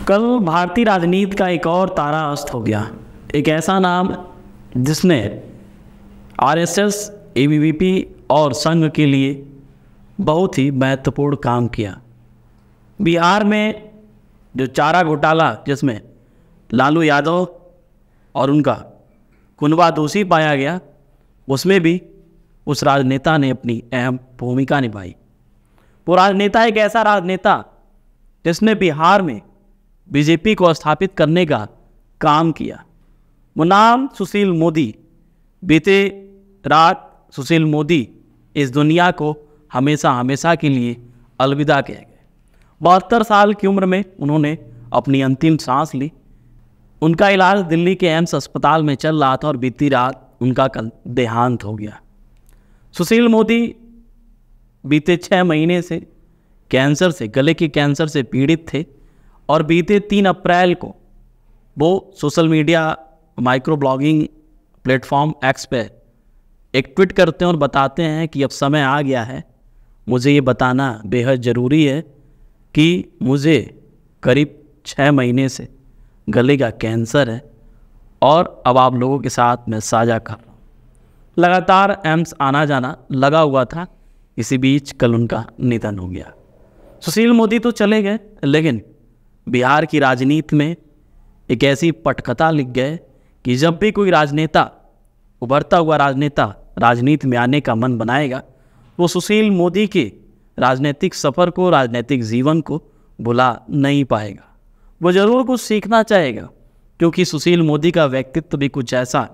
कल भारतीय राजनीति का एक और तारा अस्त हो गया। एक ऐसा नाम जिसने आरएसएस, एबीवीपी और संघ के लिए बहुत ही महत्वपूर्ण काम किया। बिहार में जो चारा घोटाला, जिसमें लालू यादव और उनका कुनबा दोषी पाया गया, उसमें भी उस राजनेता ने अपनी अहम भूमिका निभाई। वो राजनेता एक ऐसा राजनेता जिसने बिहार में बीजेपी को स्थापित करने का काम किया। वो नाम सुशील मोदी। बीते रात सुशील मोदी इस दुनिया को हमेशा हमेशा के लिए अलविदा कह गए। 72 साल की उम्र में उन्होंने अपनी अंतिम सांस ली। उनका इलाज दिल्ली के एम्स अस्पताल में चल रहा था और बीती रात उनका कल देहांत हो गया। सुशील मोदी बीते 6 महीने से कैंसर से, गले के कैंसर से पीड़ित थे और बीते 3 अप्रैल को वो social media micro blogging platform x पे एक ट्वीट करते हैं और बताते हैं कि अब समय आ गया है, मुझे ये बताना बेहद ज़रूरी है कि मुझे करीब 6 महीने से गले का कैंसर है और अब आप लोगों के साथ मैं साझा कर रहा हूँ। लगातार एम्स आना जाना लगा हुआ था। इसी बीच कल उनका निधन हो गया। सुशील मोदी तो चले गए, लेकिन बिहार की राजनीति में एक ऐसी पटकथा लिख गए कि जब भी कोई राजनेता, उभरता हुआ राजनेता राजनीति में आने का मन बनाएगा, वो सुशील मोदी के राजनीतिक सफ़र को, राजनीतिक जीवन को भुला नहीं पाएगा। वो ज़रूर कुछ सीखना चाहेगा, क्योंकि सुशील मोदी का व्यक्तित्व भी कुछ ऐसा,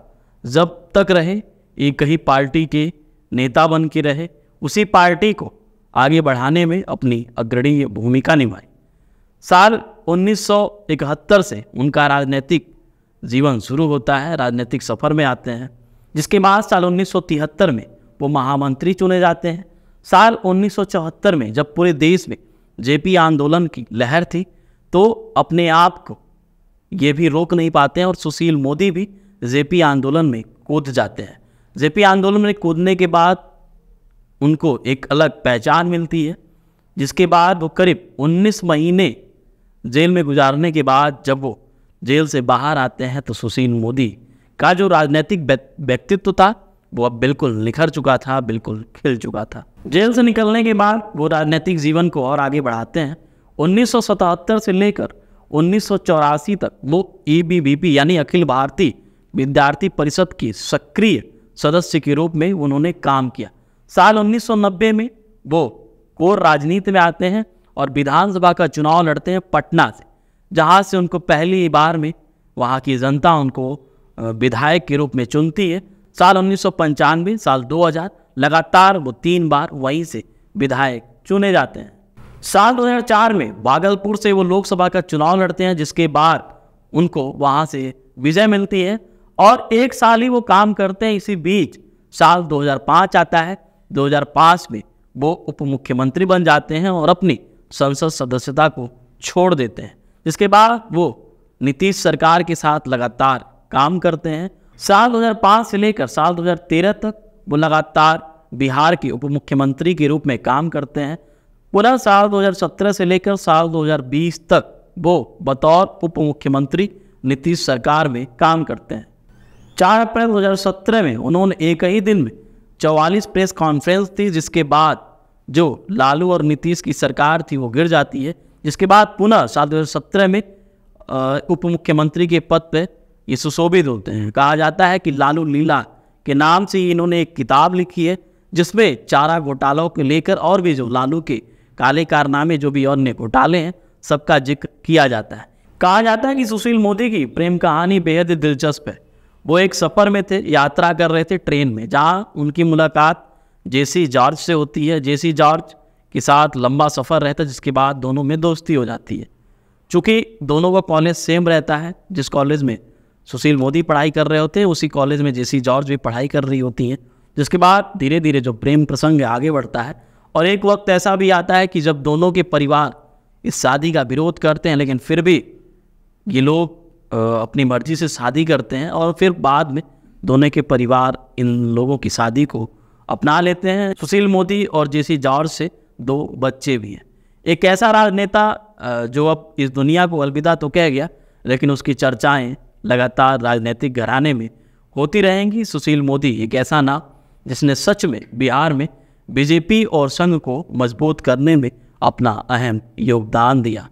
जब तक रहे एक ही पार्टी के नेता बन के रहे, उसी पार्टी को आगे बढ़ाने में अपनी अग्रणी भूमिका निभाई। साल 1971 से उनका राजनीतिक जीवन शुरू होता है, राजनीतिक सफ़र में आते हैं, जिसके बाद साल 1973 में वो महामंत्री चुने जाते हैं। साल 1974 में जब पूरे देश में जेपी आंदोलन की लहर थी, तो अपने आप को ये भी रोक नहीं पाते हैं और सुशील मोदी भी जेपी आंदोलन में कूद जाते हैं। जेपी आंदोलन में कूदने के बाद उनको एक अलग पहचान मिलती है, जिसके बाद वो करीब 19 महीने जेल में गुजारने के बाद जब वो जेल से बाहर आते हैं, तो सुशील मोदी का जो राजनीतिक व्यक्तित्व था वो अब बिल्कुल निखर चुका था, बिल्कुल खिल चुका था। जेल से निकलने के बाद वो राजनीतिक जीवन को और आगे बढ़ाते हैं। 1977 से लेकर 1984 तक वो एबीवीपी यानी अखिल भारतीय विद्यार्थी परिषद की सक्रिय सदस्य के रूप में उन्होंने काम किया। साल 1990 में वो कोर राजनीति में आते हैं और विधानसभा का चुनाव लड़ते हैं पटना से, जहां से उनको पहली बार में वहां की जनता उनको विधायक के रूप में चुनती है। साल 1995, साल 2000 लगातार वो 3 बार वहीं से विधायक चुने जाते हैं। साल 2004 में भागलपुर से वो लोकसभा का चुनाव लड़ते हैं, जिसके बाद उनको वहां से विजय मिलती है और 1 साल ही वो काम करते हैं। इसी बीच साल 2005 आता है। 2005 में वो उप मुख्यमंत्री बन जाते हैं और अपनी संसद सदस्यता को छोड़ देते हैं, जिसके बाद वो नीतीश सरकार के साथ लगातार काम करते हैं। साल 2005 से लेकर साल 2013 तक वो लगातार बिहार के उप मुख्यमंत्री के रूप में काम करते हैं। पुनः साल 2017 से लेकर साल 2020 तक वो बतौर उप मुख्यमंत्री नीतीश सरकार में काम करते हैं। 4 अप्रैल 2017 में उन्होंने एक ही दिन में 44 प्रेस कॉन्फ्रेंस थी, जिसके बाद जो लालू और नीतीश की सरकार थी वो गिर जाती है। जिसके बाद पुनः साल 2017 में उप मुख्यमंत्री के पद पे ये सुशोभित होते हैं। कहा जाता है कि लालू लीला के नाम से इन्होंने एक किताब लिखी है, जिसमें चारा घोटालों को लेकर और भी जो लालू के काले कारनामे, जो भी अन्य घोटाले हैं, सबका जिक्र किया जाता है। कहा जाता है कि सुशील मोदी की प्रेम कहानी बेहद दिलचस्प है। वो एक सफ़र में थे, यात्रा कर रहे थे ट्रेन में, जहाँ उनकी मुलाकात जेसी जॉर्ज से होती है। जेसी जॉर्ज के साथ लंबा सफ़र रहता है, जिसके बाद दोनों में दोस्ती हो जाती है। चूँकि दोनों का कॉलेज सेम रहता है, जिस कॉलेज में सुशील मोदी पढ़ाई कर रहे होते हैं, उसी कॉलेज में जेसी जॉर्ज भी पढ़ाई कर रही होती हैं। जिसके बाद धीरे धीरे जो प्रेम प्रसंग आगे बढ़ता है और एक वक्त ऐसा भी आता है कि जब दोनों के परिवार इस शादी का विरोध करते हैं, लेकिन फिर भी ये लोग अपनी मर्जी से शादी करते हैं और फिर बाद में दोनों के परिवार इन लोगों की शादी को अपना लेते हैं। सुशील मोदी और जेसी जॉर्ज से 2 बच्चे भी हैं। एक ऐसा राजनेता जो अब इस दुनिया को अलविदा तो कह गया, लेकिन उसकी चर्चाएं लगातार राजनीतिक घराने में होती रहेंगी। सुशील मोदी एक ऐसा नाम जिसने सच में बिहार में बीजेपी और संघ को मजबूत करने में अपना अहम योगदान दिया।